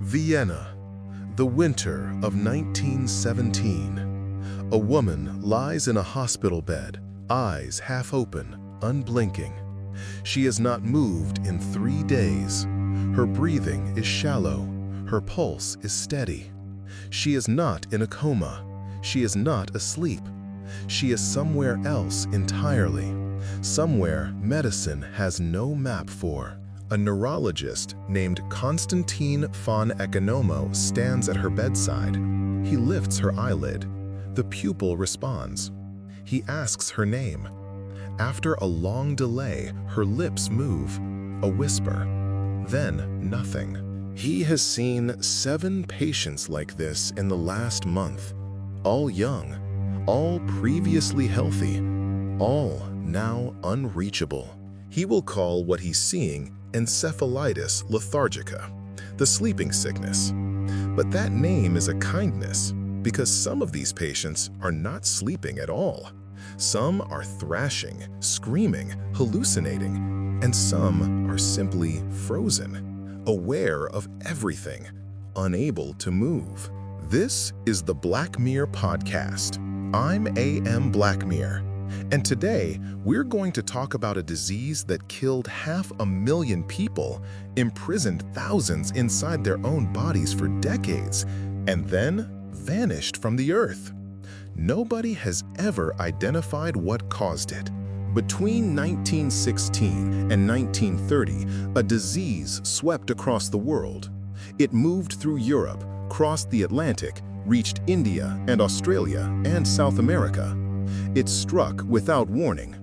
Vienna, the winter of 1917. A woman lies in a hospital bed, eyes half open, unblinking. She has not moved in 3 days. Her breathing is shallow. Her pulse is steady. She is not in a coma. She is not asleep. She is somewhere else entirely, somewhere medicine has no map for. A neurologist named Konstantin von Economo stands at her bedside. He lifts her eyelid. The pupil responds. He asks her name. After a long delay, her lips move, a whisper, then nothing. He has seen 7 patients like this in the last month, all young, all previously healthy, all now unreachable. He will call what he's seeing Encephalitis lethargica, the sleeping sickness. But that name is a kindness, because some of these patients are not sleeping at all. Some are thrashing, screaming, hallucinating, and some are simply frozen, aware of everything, unable to move. This is the Blackmere podcast. I'm A.M. Blackmere, and today we're going to talk about a disease that killed 500,000 people, imprisoned thousands inside their own bodies for decades, and then vanished from the earth. Nobody has ever identified what caused it. Between 1916 and 1930, a disease swept across the world. It moved through Europe, crossed the Atlantic, reached India and Australia and South America. It struck without warning.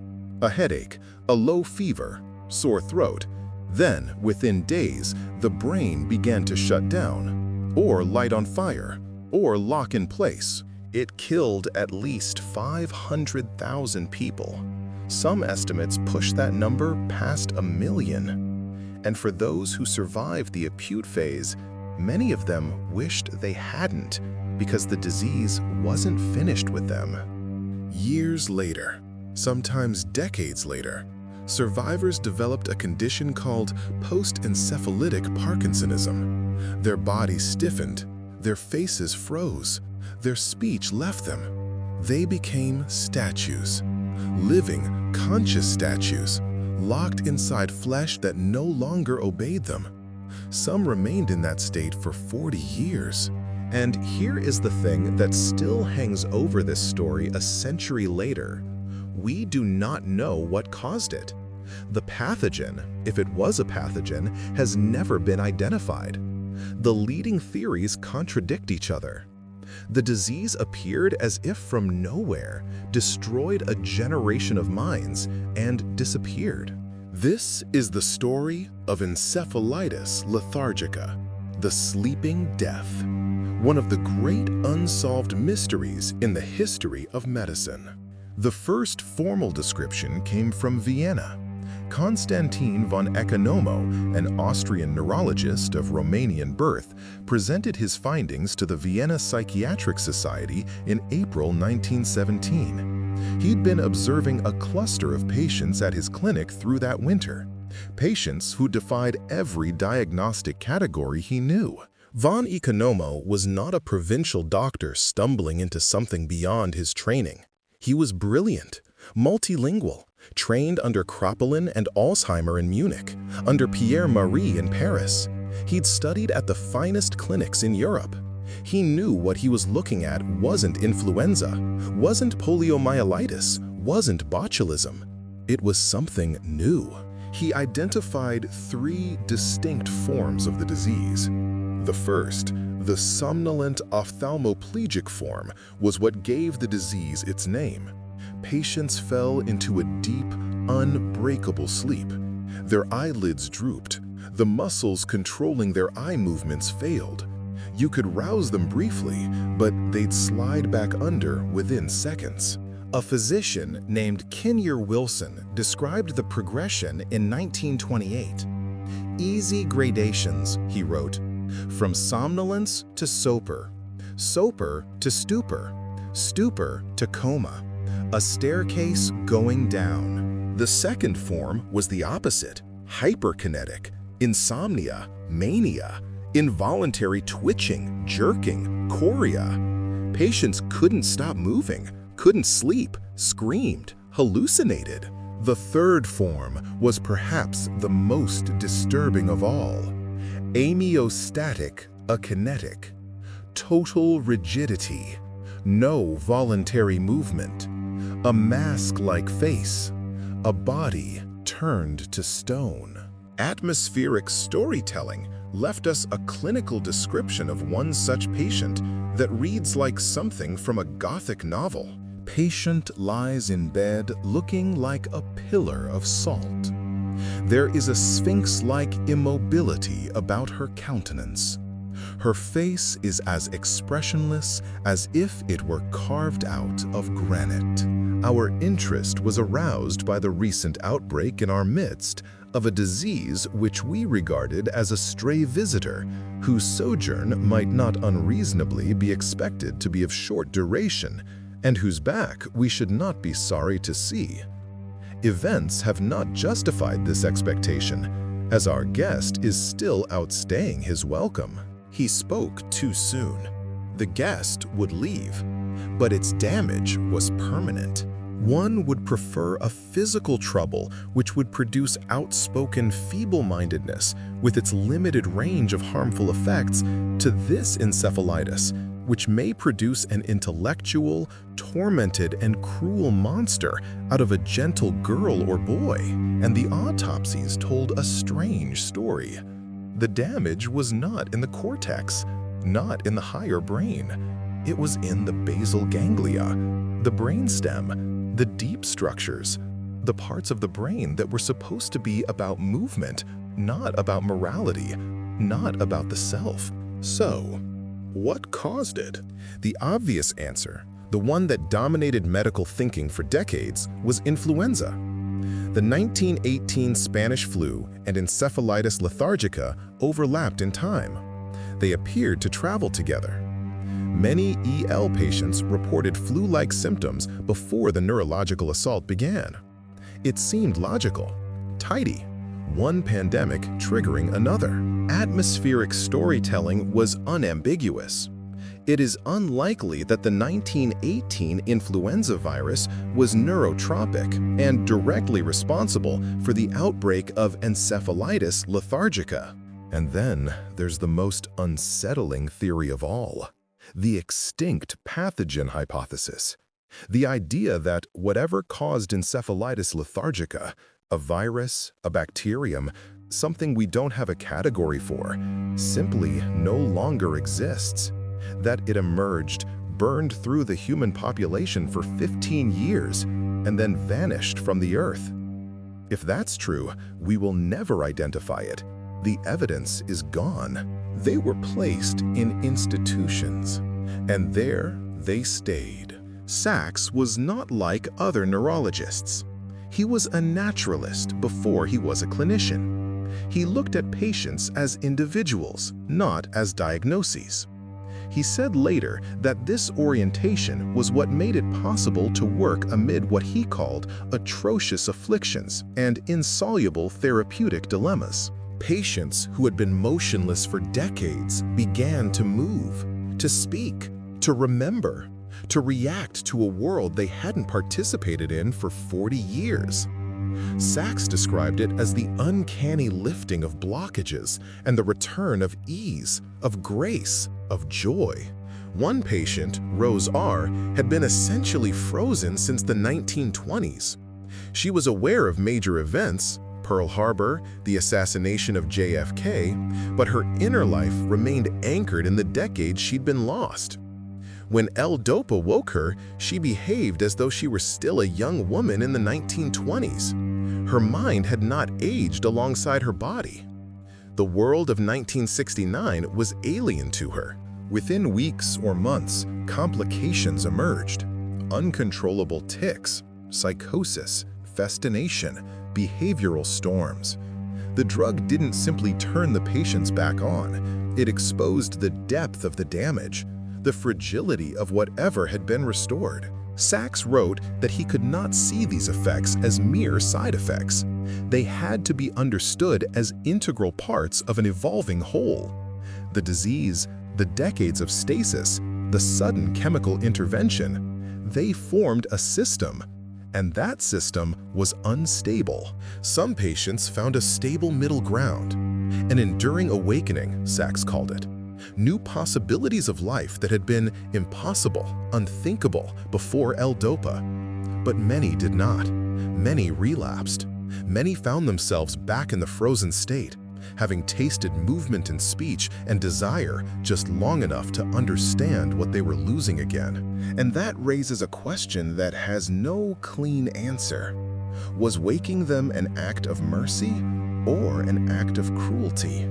A headache, a low fever, sore throat. Then, within days, the brain began to shut down, or light on fire, or lock in place. It killed at least 500,000 people. Some estimates push that number past 1 million. And for those who survived the acute phase, many of them wished they hadn't, because the disease wasn't finished with them. Years later, sometimes decades later, survivors developed a condition called post-encephalitic Parkinsonism. Their bodies stiffened, their faces froze, their speech left them. They became statues, living, conscious statues, locked inside flesh that no longer obeyed them. Some remained in that state for 40 years. And here is the thing that still hangs over this story a century later. We do not know what caused it. The pathogen, if it was a pathogen, has never been identified. The leading theories contradict each other. The disease appeared as if from nowhere, destroyed a generation of minds, and disappeared. This is the story of Encephalitis lethargica, the sleeping death, one of the great unsolved mysteries in the history of medicine. The first formal description came from Vienna. Konstantin von Economo, an Austrian neurologist of Romanian birth, presented his findings to the Vienna Psychiatric Society in April 1917. He'd been observing a cluster of patients at his clinic through that winter, patients who defied every diagnostic category he knew. Von Economo was not a provincial doctor stumbling into something beyond his training. He was brilliant, multilingual, trained under Kraepelin and Alzheimer in Munich, under Pierre Marie in Paris. He'd studied at the finest clinics in Europe. He knew what he was looking at wasn't influenza, wasn't poliomyelitis, wasn't botulism. It was something new. He identified 3 distinct forms of the disease. The first, the somnolent ophthalmoplegic form, was what gave the disease its name. Patients fell into a deep, unbreakable sleep. Their eyelids drooped. The muscles controlling their eye movements failed. You could rouse them briefly, but they'd slide back under within seconds. A physician named Kinnear Wilson described the progression in 1928. "Easy gradations," he wrote, "from somnolence to sopor, sopor to stupor, stupor to coma, a staircase going down." The second form was the opposite, hyperkinetic, insomnia, mania, involuntary twitching, jerking, chorea. Patients couldn't stop moving, couldn't sleep, screamed, hallucinated. The third form was perhaps the most disturbing of all. Amyostatic akinetic. Total rigidity. No voluntary movement. A mask-like face. A body turned to stone. Atmospheric storytelling left us a clinical description of one such patient that reads like something from a Gothic novel. Patient lies in bed looking like a pillar of salt. There is a sphinx-like immobility about her countenance. Her face is as expressionless as if it were carved out of granite. Our interest was aroused by the recent outbreak in our midst of a disease which we regarded as a stray visitor, whose sojourn might not unreasonably be expected to be of short duration, and whose back we should not be sorry to see. Events have not justified this expectation, as our guest is still outstaying his welcome. He spoke too soon. The guest would leave, but its damage was permanent. One would prefer a physical trouble which would produce outspoken feeble-mindedness with its limited range of harmful effects to this encephalitis, which may produce an intellectual, tormented, and cruel monster out of a gentle girl or boy. And the autopsies told a strange story. The damage was not in the cortex, not in the higher brain. It was in the basal ganglia, the brainstem, the deep structures, the parts of the brain that were supposed to be about movement, not about morality, not about the self. So, what caused it? The obvious answer, the one that dominated medical thinking for decades, was influenza. The 1918 Spanish flu and Encephalitis lethargica overlapped in time. They appeared to travel together. Many EL patients reported flu-like symptoms before the neurological assault began. It seemed logical, tidy, one pandemic triggering another. Atmospheric storytelling was unambiguous. It is unlikely that the 1918 influenza virus was neurotropic and directly responsible for the outbreak of Encephalitis lethargica. And then there's the most unsettling theory of all. The extinct pathogen hypothesis. The idea that whatever caused encephalitis lethargica, a virus, a bacterium, something we don't have a category for, simply no longer exists. That it emerged, burned through the human population for 15 years, and then vanished from the earth. If that's true, we will never identify it. The evidence is gone. They were placed in institutions, and there they stayed. Sachs was not like other neurologists. He was a naturalist before he was a clinician. He looked at patients as individuals, not as diagnoses. He said later that this orientation was what made it possible to work amid what he called atrocious afflictions and insoluble therapeutic dilemmas. Patients who had been motionless for decades began to move, to speak, to remember, to react to a world they hadn't participated in for 40 years. Sachs described it as the uncanny lifting of blockages and the return of ease, of grace, of joy. One patient, Rose R., had been essentially frozen since the 1920s. She was aware of major events, Pearl Harbor, the assassination of JFK, but her inner life remained anchored in the decades she'd been lost. When L-Dopa woke her, she behaved as though she were still a young woman in the 1920s. Her mind had not aged alongside her body. The world of 1969 was alien to her. Within weeks or months, complications emerged. Uncontrollable tics, psychosis, fascination, behavioral storms. The drug didn't simply turn the patients back on. It exposed the depth of the damage, the fragility of whatever had been restored. Sachs wrote that he could not see these effects as mere side effects. They had to be understood as integral parts of an evolving whole. The disease, the decades of stasis, the sudden chemical intervention, they formed a system, and that system was unstable. Some patients found a stable middle ground, an enduring awakening, Sachs called it. New possibilities of life that had been impossible, unthinkable before L-Dopa. But many did not. Many relapsed. Many found themselves back in the frozen state, having tasted movement and speech and desire just long enough to understand what they were losing again. And that raises a question that has no clean answer. Was waking them an act of mercy or an act of cruelty?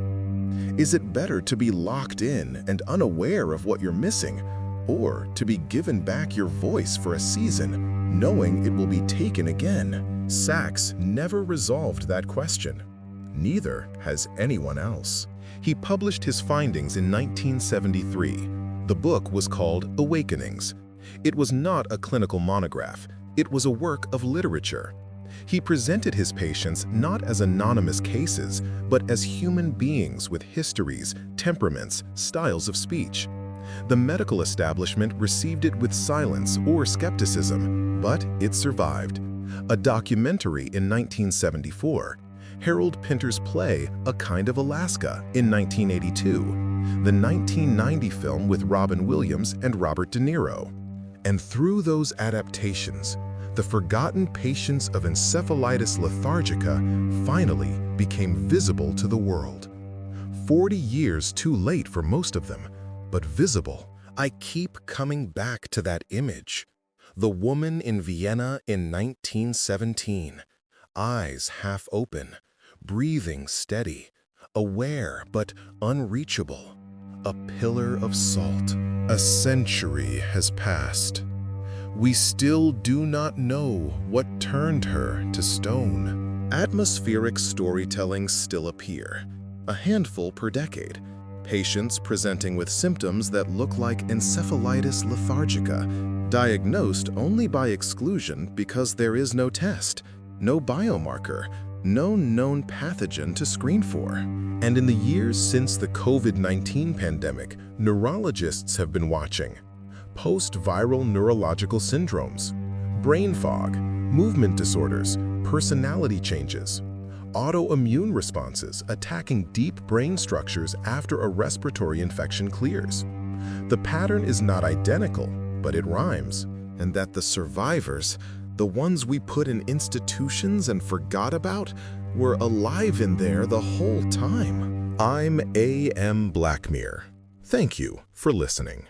Is it better to be locked in and unaware of what you're missing, or to be given back your voice for a season, knowing it will be taken again? Sachs never resolved that question. Neither has anyone else. He published his findings in 1973. The book was called Awakenings. It was not a clinical monograph. It was a work of literature. He presented his patients not as anonymous cases, but as human beings with histories, temperaments, styles of speech. The medical establishment received it with silence or skepticism, but it survived. A documentary in 1974, Harold Pinter's play A Kind of Alaska in 1982, the 1990 film with Robin Williams and Robert De Niro. And through those adaptations, the forgotten patients of encephalitis lethargica finally became visible to the world. 40 years too late for most of them, but visible. I keep coming back to that image. The woman in Vienna in 1917, eyes half open, breathing steady, aware but unreachable, a pillar of salt. A century has passed. We still do not know what turned her to stone. Atmospheric storytelling still appear, a handful per decade. Patients presenting with symptoms that look like encephalitis lethargica, diagnosed only by exclusion because there is no test, no biomarker, no known pathogen to screen for. And in the years since the COVID-19 pandemic, neurologists have been watching. Post-viral neurological syndromes, brain fog, movement disorders, personality changes, autoimmune responses attacking deep brain structures after a respiratory infection clears. The pattern is not identical, but it rhymes, and that the survivors, the ones we put in institutions and forgot about, were alive in there the whole time. I'm A.M. Blackmere. Thank you for listening.